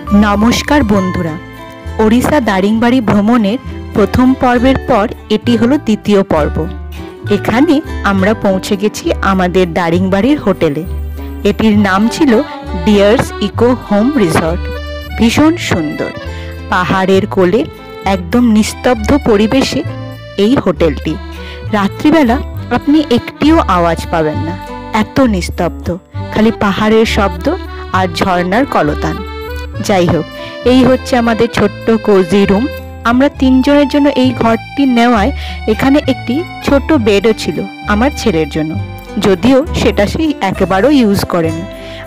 নমস্কার বন্ধুরা, ওড়িশা দারিংবাড়ি ভ্রমণের প্রথম পর্বের পর এটি হলো দ্বিতীয় পর্ব। এখানে আমরা পৌঁছে গেছি আমাদের দারিংবাড়ির হোটেলে। এটির নাম ছিল ডিয়ার্স ইকো হোম রিসর্ট। ভীষণ সুন্দর, পাহাড়ের কোলে একদম নিস্তব্ধ পরিবেশে এই হোটেলটি। রাত্রিবেলা আপনি একটিও আওয়াজ পাবেন না, এত নিস্তব্ধ, খালি পাহাড়ের শব্দ আর ঝর্ণার কলতান। যাই হোক, এই হচ্ছে আমাদের ছোট্ট কোজি রুম। আমরা তিনজনের জন্য এই ঘরটি নেওয়ায় এখানে একটি ছোট বেডও ছিল আমার ছেলের জন্য, যদিও সেটা সেই একেবারেও ইউজ করেনি।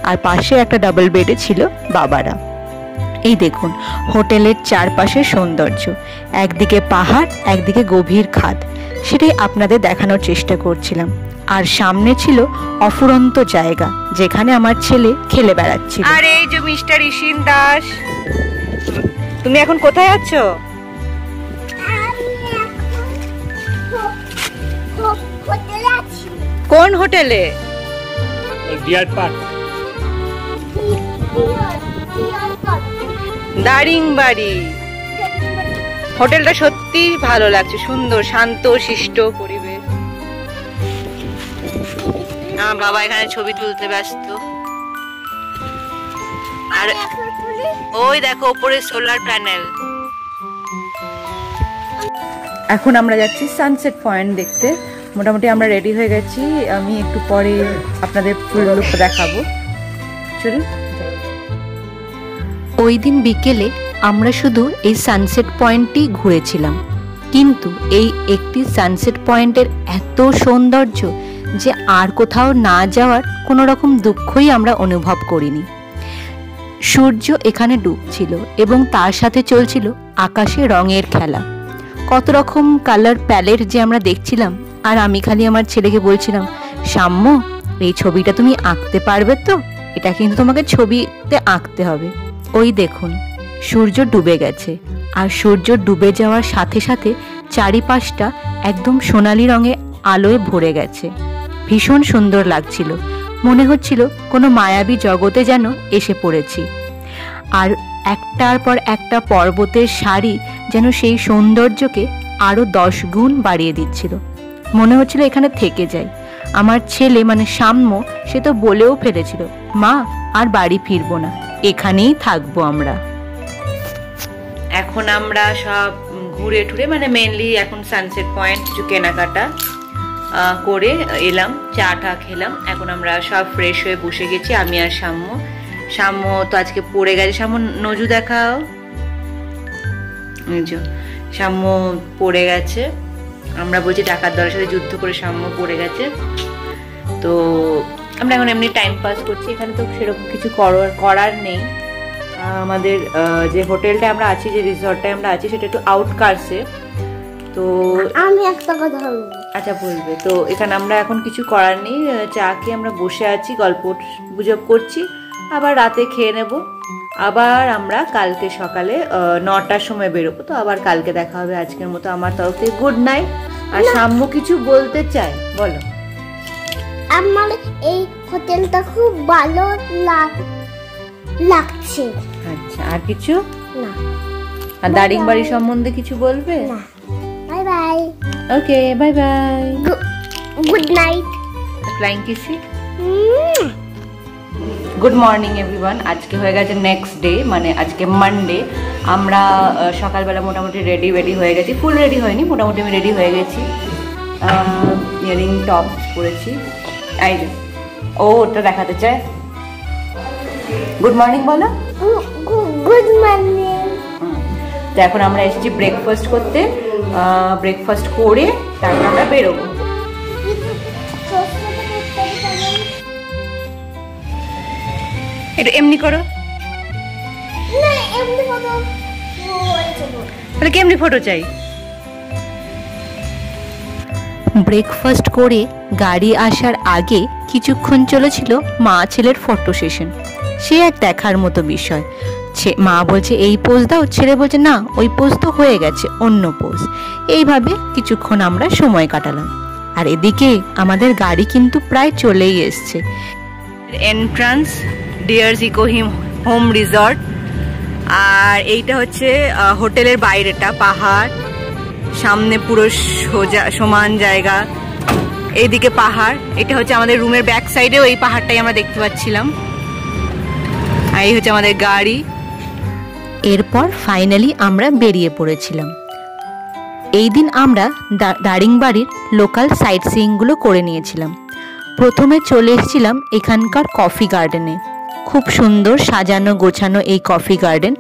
আর পাশে একটা ডাবল বেডে ছিল বাবারা। এই দেখুন হোটেলের চারপাশে সৌন্দর্য, একদিকে পাহাড়, একদিকে গভীর খাদ, সেটাই আপনাদের দেখানোর চেষ্টা করছিলাম। আর সামনে ছিল অফুরন্ত জায়গা, যেখানে আমার ছেলে খেলে বেড়াচ্ছিল। আর এই যে মিস্টার ইশিন দাস, তুমি এখন কোথায় আছো? কোন হোটেলে? Deer park, Daringbadi. হোটেলটা সত্যি ভালো লাগছে, সুন্দর, শান্ত শিষ্ট পরিবেশ। বাবা এখানে ছবি তুলতে ব্যস্ত। আর ওই দেখো উপরে সোলার প্যানেল। এখন আমরা যাচ্ছি সানসেট পয়েন্ট দেখতে। মোটামুটি আমরা রেডি হয়ে গেছি, আমি একটু পরে আপনাদের ফুল লুকটা দেখাবো। চলুন। ওই দিন বিকেলে আমরা শুধু এই সানসেট পয়েন্টটি ঘুরেছিলাম, কিন্তু এই একটি সানসেট পয়েন্টের এত সৌন্দর্য যে আর কোথাও না যাওয়ার কোনো রকম দুঃখই আমরা অনুভব করিনি। সূর্য এখানে ডুবছিল এবং তার সাথে চলছিল আকাশে রঙের খেলা। কত রকম কালার প্যালেট যে আমরা দেখছিলাম। আর আমি খালি আমার ছেলেকে বলছিলাম, সাম্য এই ছবিটা তুমি আঁকতে পারবে তো? এটা কিন্তু তোমাকে ছবিতে আঁকতে হবে। ওই দেখুন সূর্য ডুবে গেছে, আর সূর্য ডুবে যাওয়ার সাথে সাথে চারিপাশটা একদম সোনালি রঙে আলোয় ভরে গেছে। ভীষণ সুন্দর লাগছিল, মনে হচ্ছিল কোনো মায়াবী জগতে যেন এসে পড়েছি। আর একটার পর একটা পর্বতের সারি যেন সেই সৌন্দর্যকে আরো 10 গুণ বাড়িয়ে দিচ্ছিল। মনে হচ্ছিল এখানে থেকে যাই। আমার ছেলে মানে সাম্য, সে তো বলেও ফেলেছিল, মা আর বাড়ি ফিরবো না, এখানেই থাকবো আমরা। এখন আমরা সব ঘুরে টুরে মানে মেনলি এখন সানসেট পয়েন্ট কিছু কেনাকাটা করে এলাম, চা টা খেলাম। এখন আমরা সব ফ্রেশ হয়ে বসে গেছি, আমি আর সাম্য। সাম্য তো আজকে পড়ে গেছে। সাম্য নজু দেখাও। সাম্য পড়ে গেছে, আমরা বলছি টাকার দলের সাথে যুদ্ধ করে সাম্য পড়ে গেছে। তো আমরা এখন এমনি টাইম পাস করছি। এখানে তো সেরকম কিছু করার নেই। আমাদের যে হোটেলটা আমরা আছি, যে রিসর্টটায় আমরা আছি, সেটা একটু আউটকার্সে। তো আমি একটা কথা বলবো। আচ্ছা বলবে। তো এখানে আমরা এখন কিছু করার নেই, চা খেয়ে আমরা বসে আছি, গল্প গুজব করছি। আবার রাতে খেয়ে নেব। আবার আমরা কালকে সকালে 9টার সময় বেরোবো। তো আবার কালকে দেখা হবে। আজকের মতো আমার তরফ থেকে গুড নাইট। আর সাম্য কিছু বলতে চাই, বলো। আমার এই হোটেলটা খুব ভালো লাগছে। আচ্ছা, আর কিছু না? আর দারিংবাড়ি সম্বন্ধে কিছু বলবে? না। Bye bye. Okay, bye bye. Good night. Flying কিসি। Good morning everyone. আজকে হয়ে গেছে নেক্সট ডে, মানে আজকে মানডে। আমরা সকালবেলা মোটামুটি রেডি হয়ে গেছি। ফুল রেডি হয়নি, মোটামুটি আমি রেডি হয়ে গেছি। ইয়ারিং টপ পরেছি। এই যে ও ওটা দেখাতে চায়। গুড মর্নিং বলো। Good morning. তো এখন আমরা এসেছি ব্রেকফাস্ট করতে। ব্রেকফাস্ট করে তারপর আমরা বেরোবো। এটা এমনি করো না, এমনি ফটো। তাহলে কেমনি ফটো চাই? ব্রেকফাস্ট করে গাড়ি আসার আগে কিছুক্ষণ চলেছিল মা ছেলের ফটো সেশন। সে এক দেখার মতো বিষয়। মা বলছে এই পোজ দাও, ছেলে বলছে না ওই পোজ তো হয়ে গেছে, অন্য পোজ। এইভাবে কিছুক্ষণ আমরা সময় কাটালাম। আর এদিকে আমাদের গাড়ি কিন্তু প্রায় চলেই এসছে। Entrance Dears Eco Home Resort. আর এইটা হচ্ছে হোটেলের বাইরেটা, পাহাড়, সামনে পুরো সোজা সমান জায়গা, এইদিকে পাহাড়। এটা হচ্ছে আমাদের রুমের ব্যাক সাইডেও এই পাহাড়টাই আমরা দেখতে পাচ্ছিলাম। আর এই হচ্ছে আমাদের গাড়ি। এরপর ফাইনালি আমরা বেরিয়ে পড়েছিলাম। এই দিন আমরা দারিংবাড়ির লোকাল সাইট সিইংগুলো করে নিয়েছিলাম। প্রথমে চলে এসেছিলাম এখানকার কফি গার্ডেনে। খুব সুন্দর সাজানো গোছানো এই কফি গার্ডেন।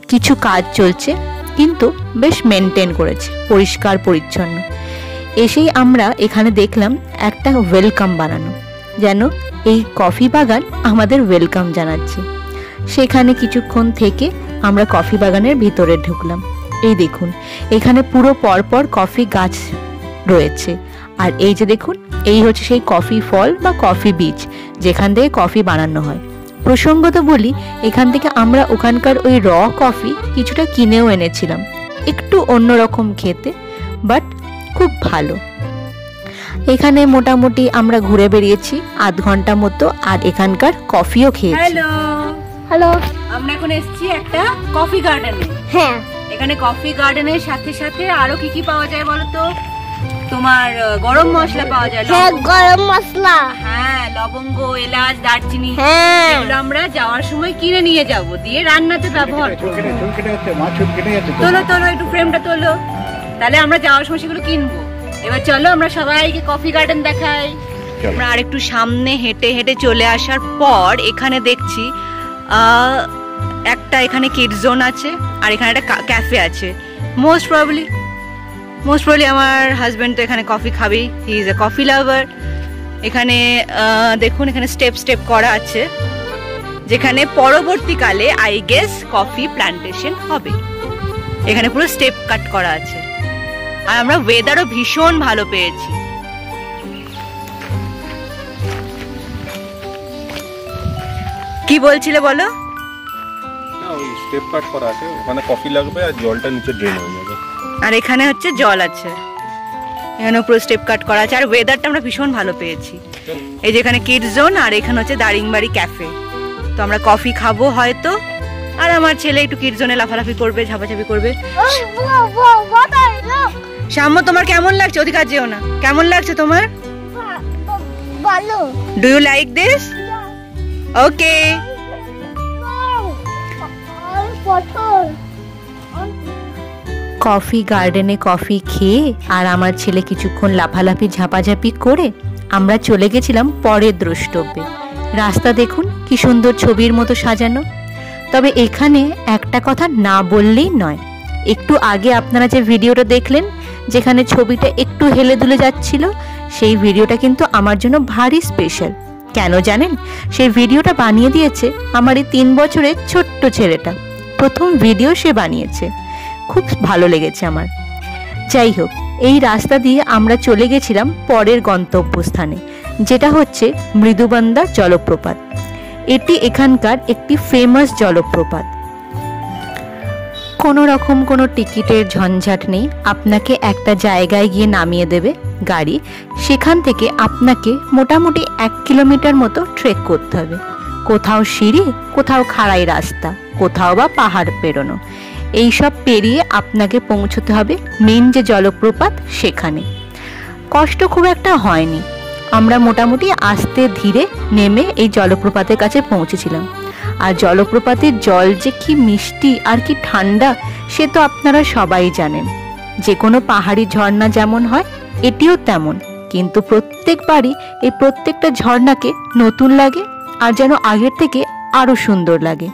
কিছু কাজ চলছে কিন্তু বেশ মেনটেন করেছে, পরিষ্কার পরিচ্ছন্ন। এসেই আমরা এখানে দেখলাম একটা ওয়েলকাম বানানো, যেন এই কফি বাগান আমাদের ওয়েলকাম জানাচ্ছে। সেখানে কিছুক্ষণ থেকে আমরা কফি বাগানের ভিতরে ঢুকলাম। এই দেখুন, এখানে পুরো পরপর কফি গাছ রয়েছে। আর এই যে দেখুন, এই হচ্ছে সেই কফি ফল বা কফি বীজ, যেখান থেকে কফি বানানো হয়। প্রসঙ্গত বলি, এখান থেকে আমরা ওখানকার ওই র কফি কিছুটা কিনেও এনেছিলাম, একটু অন্যরকম খেতে, বাট খুব ভালো। এখানে মোটামুটি আমরা ঘুরে বেরিয়েছি আধ ঘন্টা মতো, আর এখানকার কফিও খেয়েছি। হ্যালো হ্যালো, আমরা এখন এসেছি একটা কফি গার্ডেনে। হ্যাঁ, এখানে কফি গার্ডেনের সাথে সাথে আরো কি কি পাওয়া যায় বলো তো? তোমার গরম মশলা পাওয়া যায়। হ্যাঁ, গরম মশলা, হ্যাঁ, লবঙ্গ, এলাচ, দারচিনি, হ্যাঁ, এগুলো আমরা যাওয়ার সময় কিনে নিয়ে যাব, দিয়ে রান্নাতে ব্যবহার করব। তোলো তোলো, একটু ফ্রেমটা তোলো, তাহলে আমরা যাওয়ার সময় সেগুলো কিনবো। এবার চলো আমরা সবাইকে কফি গার্ডেন দেখাই। আমরা আরেকটু সামনে হেঁটে হেঁটে চলে আসার পর এখানে দেখছি একটা এখানে কিডস জোন আছে, আর এখানে একটা ক্যাফে আছে। মোস্ট প্রবাবলি আমার হাজবেন্ড তো এখানে কফি খাবেই, he is a coffee lover. এখানে দেখুন, এখানে স্টেপ স্টেপ করা আছে, যেখানে পরবর্তীকালে আই গেস কফি প্ল্যান্টেশন হবে। এখানে পুরো স্টেপ কাট করা আছে। আর আমরা ওয়েদারও ভীষণ ভালো পেয়েছি। কি বলছিলে বলো? না, ওই স্টেপ কাট করা আছে, ওখানে কফি লাগবে আর জলটা নিচে ড্রেন হয়ে যাবে। আর এখানে হচ্ছে জল আছে, এখানে পুরো স্টেপ কাট করা আছে। আর ওয়েদারটা আমরা ভীষণ ভালো পেয়েছি। এই যে এখানে কিডস জোন, আর এখানে হচ্ছে দারিংবাড়ি ক্যাফে। তো আমরা কফি খাবো হয়তো, আর আমার ছেলে একটু কিডস জোনে লাফালাফি করবে, ঝাপাঝাপি করবে। শ্যাম্য, তোমার কেমন লাগছে? ওদিকে যেও না। কেমন লাগছে তোমার? ভালো। Do you like this? Okay. Coffee গার্ডেনে কফি খেয়ে আর আমার ছেলে কিছুক্ষণ লাফালাফি ঝাপাঝাপি করে আমরা চলে গেছিলাম পরের দ্রষ্টব্যে। রাস্তা দেখুন কি সুন্দর ছবির মতো সাজানো। তবে এখানে একটা কথা না বললেই নয়। একটু আগে আপনারা যে ভিডিওটা দেখলেন, যেখানে ছবিটা একটু হেলে দুলে যাচ্ছিল, সেই ভিডিওটা কিন্তু আমার জন্য ভারী স্পেশাল। কেন জানেন? সেই ভিডিওটা বানিয়ে দিয়েছে আমার এই 3 বছরের ছোট্ট ছেলেটা। প্রথম ভিডিও সে বানিয়েছে, খুব ভালো লেগেছে আমার। যাই হোক, এই রাস্তা দিয়ে আমরা চলে গেছিলাম পরের গন্তব্যস্থানে, যেটা হচ্ছে মৃদুবন্দা জলপ্রপাত। এটি এখানকার একটি ফেমাস জলপ্রপাত। কোনো রকম কোনো টিকিটের ঝঞ্ঝাট নেই। আপনাকে একটা জায়গায় গিয়ে নামিয়ে দেবে গাড়ি, সেখান থেকে আপনাকে মোটামুটি 1 কিলোমিটার মতো ট্রেক করতে হবে। কোথাও সিঁড়ি, কোথাও খাড়াই রাস্তা, কোথাও বা পাহাড় পেরোনো। এইসব পেরিয়ে আপনাকে পৌঁছতে হবে মেন যে জলপ্রপাত সেখানে। কষ্ট খুব একটা হয়নি। আমরা মোটামুটি আস্তে ধীরে নেমে এই জলপ্রপাতের কাছে পৌঁছেছিলাম। আর জলপ্রপাতের জল যে কি মিষ্টি আর কি ঠান্ডা, সে তো আপনারা সবাই জানেন। যে কোনো পাহাড়ি ঝর্ণা যেমন হয়, এটিও তেমন। কিন্তু প্রত্যেকবারই এই প্রত্যেকটা ঝর্ণাকে নতুন লাগে, আর যেন আগের থেকে আরো সুন্দর লাগে।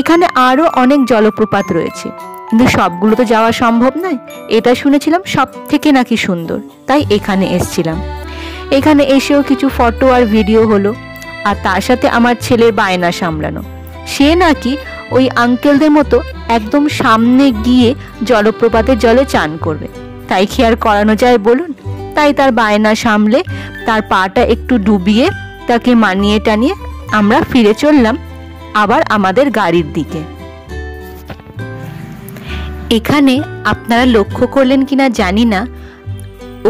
এখানে আরো অনেক জলপ্রপাত রয়েছে, কিন্তু সবগুলো তো যাওয়া সম্ভব নয়। এটা শুনেছিলাম সব থেকে নাকি সুন্দর, তাই এখানে এসেছিলাম। এখানে এসেও কিছু ফটো আর ভিডিও হলো। আর তার সাথে আমার ছেলের বায়না সামলানো। সে নাকি ওই আঙ্কেলদের মতো একদম সামনে গিয়ে জলপ্রপাতের জলে চান করবে। তাই কি আর করানো যায় বলুন? তাই তার বায়না সামলে তার পাটা একটু ডুবিয়ে তাকে মানিয়ে টানিয়ে আমরা ফিরে চললাম আবার আমাদের গাড়ির দিকে। এখানে আপনারা লক্ষ্য করলেন কিনা জানি না,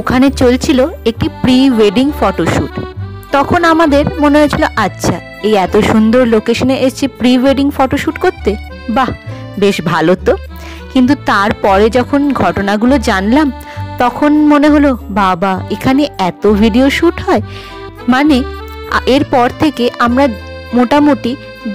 ওখানে চলছিল একটি প্রি ওয়েডিং ফটোশ্যুট। তখন আমাদের মনে হয়েছিল, আচ্ছা এই এত সুন্দর লোকেশনে এসেছি প্রি ওয়েডিং ফটোশ্যুট করতে, বাহ, বেশ ভালো তো। কিন্তু তারপরে যখন ঘটনাগুলো জানলাম তখন মনে হলো বাবা, এখানে এত ভিডিও শ্যুট হয়। মানে এরপর থেকে আমরা মোটামুটি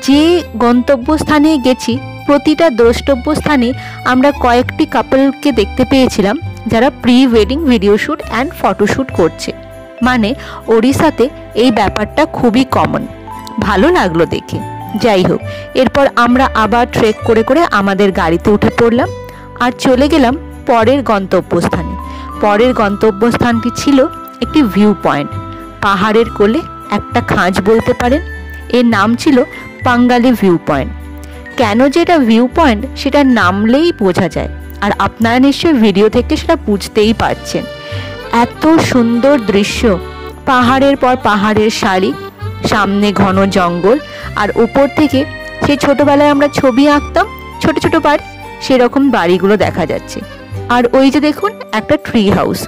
যে গন্তব্যস্থানে গেছি প্রতিটা দ্রষ্টব্য স্থানে আমরা কয়েকটি কাপলকে দেখতে পেয়েছিলাম যারা pre wedding video shoot and photoshoot করছে। মানে ওড়িশাতে এই ব্যাপারটা খুবই কমন। ভালো লাগলো দেখে। যাই হোক, এরপর আমরা আবার ট্রেক করে করে আমাদের গাড়িতে উঠে পড়লাম আর চলে গেলাম পরের গন্তব্যস্থানে। পরের গন্তব্যস্থানটি ছিল একটি ভিউ পয়েন্ট, পাহাড়ের কোলে একটা খাঁজ বলতে পারেন। এর নাম ছিল পাঙ্গালি ভিউ পয়েন্ট। কেন যে এটা ভিউ পয়েন্ট সেটা নামলেই বোঝা যায়, আর আপনারা নিশ্চয়ই ভিডিও থেকে সেটা বুঝতেই পারছেন। এত সুন্দর দৃশ্য, পাহাড়ের পর পাহাড়ের সারি, সামনে ঘন জঙ্গল, আর উপর থেকে সেই ছোটবেলায় আমরা ছবি আঁকতাম ছোট ছোট বাড়ি, সেরকম বাড়িগুলো দেখা যাচ্ছে। আর ওই যে দেখুন একটা ট্রি হাউস,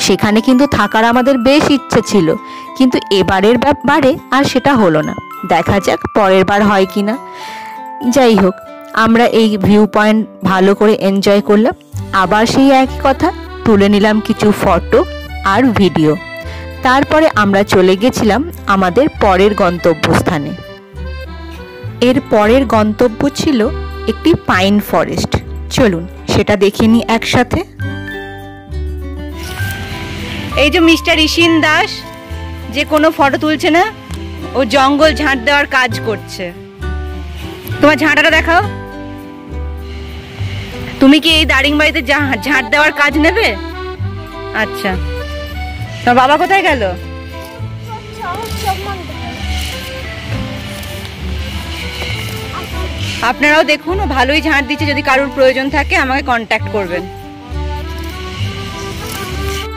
সেখানে কিন্তু থাকার আমাদের বেশ ইচ্ছে ছিল, কিন্তু এবারের বারে আর সেটা হলো না। দেখা যাক পরের বার হয় কিনা। যাই হোক, আমরা এই ভিউ পয়েন্ট ভালো করে এনজয় করলাম। আবার সেই একই কথা, তুলে নিলাম কিছু ফটো আর ভিডিও। তারপরে আমরা চলে গেছিলাম আমাদের পরের গন্তব্যস্থানে। এর পরের গন্তব্য ছিল একটি পাইন ফরেস্ট। চলুন সেটা দেখে নিই একসাথে। এই যে মিস্টার ঈশিন দাস, যে কোনো ফটো তুলছে না, ও জঙ্গল ঝাঁট দেওয়ার কাজ করছে। তোমার ঝাঁটাটা দেখাও। তুমি কি এই দারিংবাড়িতে ঝাঁট দেওয়ার কাজ নেবে? আচ্ছা, তোমার বাবা কোথায় গেল? আপনারাও দেখুন, ও ভালোই ঝাঁট দিচ্ছে। যদি কারোর প্রয়োজন থাকে আমাকে কন্ট্যাক্ট করবেন।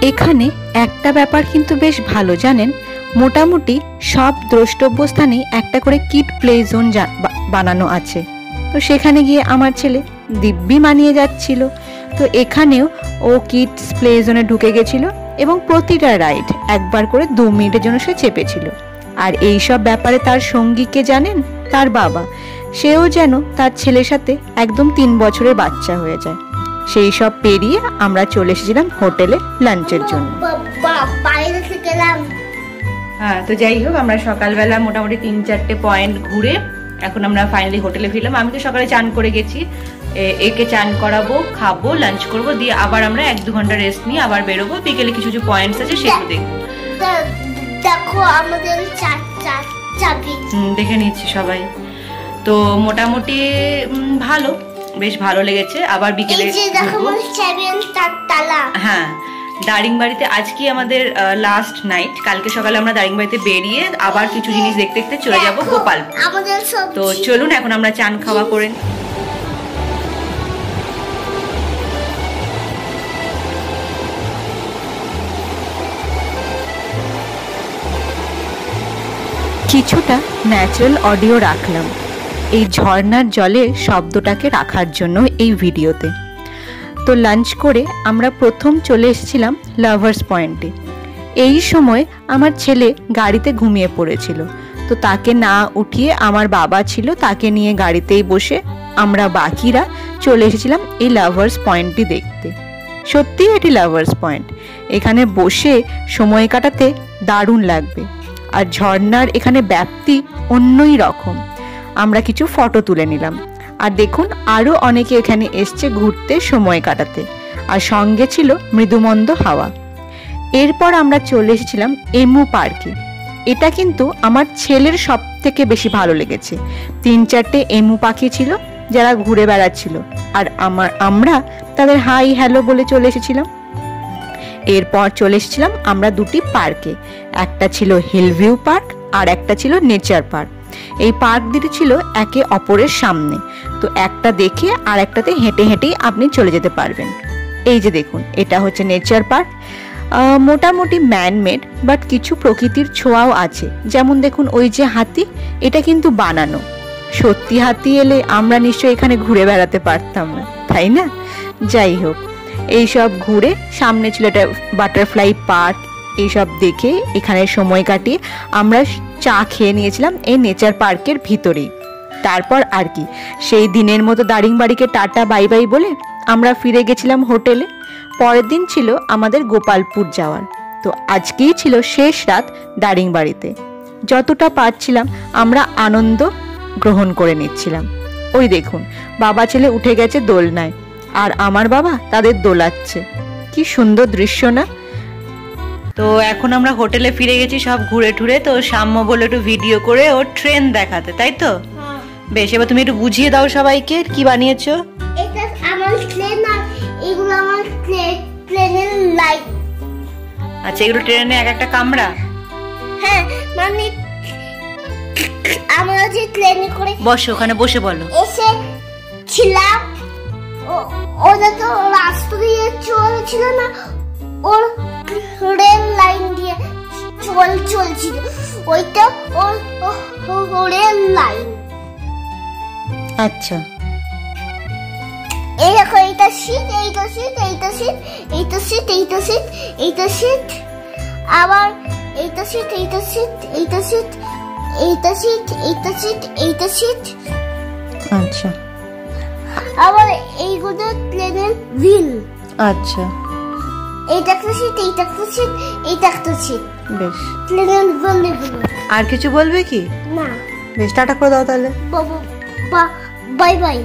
এখানে একটা ব্যাপার কিন্তু বেশ ভালো, জানেন, মোটামুটি সব দ্রষ্টব্য স্থানে একটা করে কিড প্লে জোন বানানো আছে। তো সেখানে গিয়ে আমার ছেলে দিব্যি মানিয়ে যাচ্ছিল। তো এখানেও ও কিডস প্লে জোনে ঢুকে গেছিল এবং প্রতিটা রাইড একবার করে 2 মিনিটের জন্য সে চেপেছিল। আর এই সব ব্যাপারে তার সঙ্গীকে জানেন, তার বাবা, সেও যেন তার ছেলের সাথে একদম 3 বছরের বাচ্চা হয়ে যায়। সেই সব পেরিয়ে আমরা চলে এসেছিলাম হোটেলে লাঞ্চের জন্য। হ্যাঁ, তো যাই হোক, আমরা সকালবেলা মোটামুটি 3-4টে পয়েন্ট ঘুরে এখন আমরা ফাইনালি হোটেলে ফিরলাম। আমি তো সকালে চান করে গেছি, একে চান করাবো, খাবো, লাঞ্চ করবো, দিয়ে আবার আমরা 1-2 ঘন্টা রেস্ট নিয়ে আবার বেরোবো। বিকেলে কিছু কিছু পয়েন্টস আছে সেগুলো দেখবো। দেখো আমাদের চাবি। দেখে নিচ্ছি সবাই। তো মোটামুটি ভালো, বেশ ভালো লেগেছে। আবার বিকেলে হ্যাঁ, দারিংবাড়িতে আজকে আমাদের লাস্ট নাইট। কালকে সকালে আমরা দারিংবাড়িতে বেরিয়ে আবার কিছু জিনিস দেখতে দেখতে চলে যাব গোপাল। তো চলুন এখন আমরা চান খাওয়া করে। কিছুটা ন্যাচারাল অডিও রাখলাম এই ঝর্ণার জলের শব্দটাকে রাখার জন্য এই ভিডিওতে। তো লাঞ্চ করে আমরা প্রথম চলে এসেছিলাম লাভার্স পয়েন্টে। এই সময় আমার ছেলে গাড়িতে ঘুমিয়ে পড়েছিল, তো তাকে না উঠিয়ে আমার বাবা ছিল, তাকে নিয়ে গাড়িতেই বসে আমরা বাকিরা চলে এসেছিলাম এই লাভার্স পয়েন্টটি দেখতে। সত্যিই এটি লাভার্স পয়েন্ট। এখানে বসে সময় কাটাতে দারুণ লাগবে। আর ঝর্ণার এখানে ব্যাপ্তি অন্যই রকম। আমরা কিছু ফটো তুলে নিলাম। আর দেখুন, আরও অনেকে এখানে এসছে ঘুরতে, সময় কাটাতে, আর সঙ্গে ছিল মৃদুমন্দ হাওয়া। এরপর আমরা চলে এসেছিলাম এমু পার্কে। এটা কিন্তু আমার ছেলের সব থেকে বেশি ভালো লেগেছে। 3-4টে এমু পাখি ছিল যারা ঘুরে বেড়াচ্ছিল, আর আমরা তাদের হাই হ্যালো বলে চলে এসেছিলাম। এরপর চলে এসেছিলাম আমরা 2টি পার্কে। একটা ছিল হিল ভিউ পার্ক আর একটা ছিল নেচার পার্ক। এই পার্ক দুটি ছিল একে অপরের সামনে, তো একটা দেখে আর একটাতে হেঁটে হেঁটেই আপনি চলে যেতে পারবেন। এই যে দেখুন, এটা হচ্ছে নেচার পার্ক। মোটামুটি ম্যানমেড, বাট কিছু প্রকৃতির ছোঁয়াও আছে। যেমন দেখুন ওই যে হাতি, এটা কিন্তু বানানো। সত্যি হাতি এলে আমরা নিশ্চয়ই এখানে ঘুরে বেড়াতে পারতাম না, তাই না? যাই হোক, এইসব ঘুরে সামনে ছিল একটা বাটারফ্লাই পার্ক। এইসব দেখে এখানে সময় কাটিয়ে আমরা চা খেয়ে নিয়েছিলাম এই নেচার পার্কের ভিতরেই। তারপর আর কি, সেই দিনের মতো দারিংবাড়িকে টাটা বাই বাই বলে আমরা ফিরে গেছিলাম হোটেলে। পরের দিন ছিল আমাদের গোপালপুর যাওয়ার। তো আজকেই ছিল শেষ রাত দারিংবাড়িতে। যতটা পারছিলাম আমরা আনন্দ গ্রহণ করে নিচ্ছিলাম। ওই দেখুন, বাবা ছেলে উঠে গেছে দোলনায়, আর আমার বাবা তাদের দোলাচ্ছে। কি সুন্দর দৃশ্য না? তো এখন আমরা হোটেলে ফিরে গেছি সব ঘুরে ঠুরে। তো সাম্য বলে একটু ভিডিও করে ওর ট্রেন দেখাতে, তাই তো? বেশ, এবার তুমি একটু বুঝিয়ে দাও সবাইকে কি বানিয়েছো। এটা আমার ট্রেন, আর এগুলো আমার প্লেনের লাইট। আচ্ছা, এগুলো ট্রেনে এক একটা কামরা? হ্যাঁ, মানে আমরা যে ট্রেনে করে বসে, ওখানে বসে বলো। এসে ছিলাম, ওরা তো রাস্তা দিয়ে চলছিল না, ওর রেল লাইন দিয়ে চলছিল, ওইটা ওর রেল লাইন। আচ্ছা, এই দেখো, এইটা সিট, এইটা সিট, এইটা সিট, এইটা সিট, এইটা সিট, এইটা সিট, আবার এইটা সিট, এইটা সিট, এইটা সিট, এইটা সিট, এইটা সিট, এইটা সিট। আচ্ছা, আবার এইগুলো প্লেনের হুইল। আচ্ছা, এইটা একটা সিট, এইটা একটা সিট, এইটা একটা সিট। বেশ, প্লেনের হুইলগুলো। আর কিছু বলবে কি? না, বেশ, টাটা করে দাও তাহলে। Bye bye.